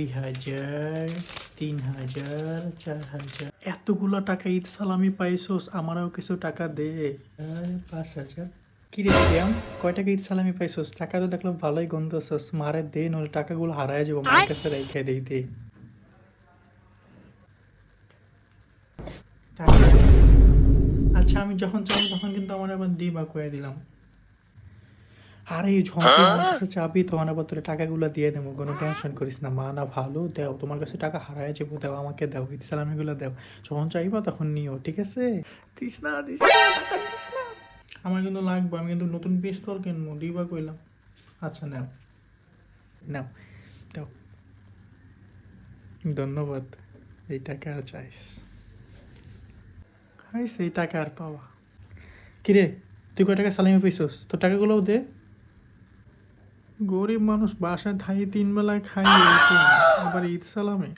2000, 3000, 4000, এতগুলো টাকা ঈদ সালামি পাইছোস, আমারও কিছু টাকা দে। 5000। কি রে শ্যাম, কয় টাকা ঈদ সালামি পাইছোস? টাকা তো দেখলাম ভালোই গন্ধছস, মারে দে, নইলে টাকাগুলো হারায় যাবো, মায়ের কাছে রেখে দেই, দে টাকা। আচ্ছা, আমি যখন চাবো তখন কিন্তু আমার আবার দিবা কয়ে দিলাম। আরে ঝন্টু, আমার কাছে চাবি, তখন আবার তোর টাকাগুলো দিয়ে দেবো, কোনো টেনশন করিস না। মা না ভালো, দেও, তোমার কাছে টাকা হারায় যাবো, দেও আমাকে, দেও, ঈদ সালামিগুলো দেও, যখন চাইবা তখন নিও, ঠিক আছে? দিস না, দিস না, টাকা দিস না। আমার কিন্তু লাগবে, আমি কিন্তু নতুন পিস্তল কিনবো, দিবা কইলাম। আচ্ছা, নাও, নাও, দাও, ধন্যবাদ। এই টাকা আর চাইস? হাই, সেই টাকা আর পাওয়া। কিরে, তুই কয় টাকা সালামি পাইছস? তোর টাকাগুলোও দে। গরিব মানুষ, বাসায় থাই 3 বেলায় খাই, এই তো আবার ঈদ সালামে।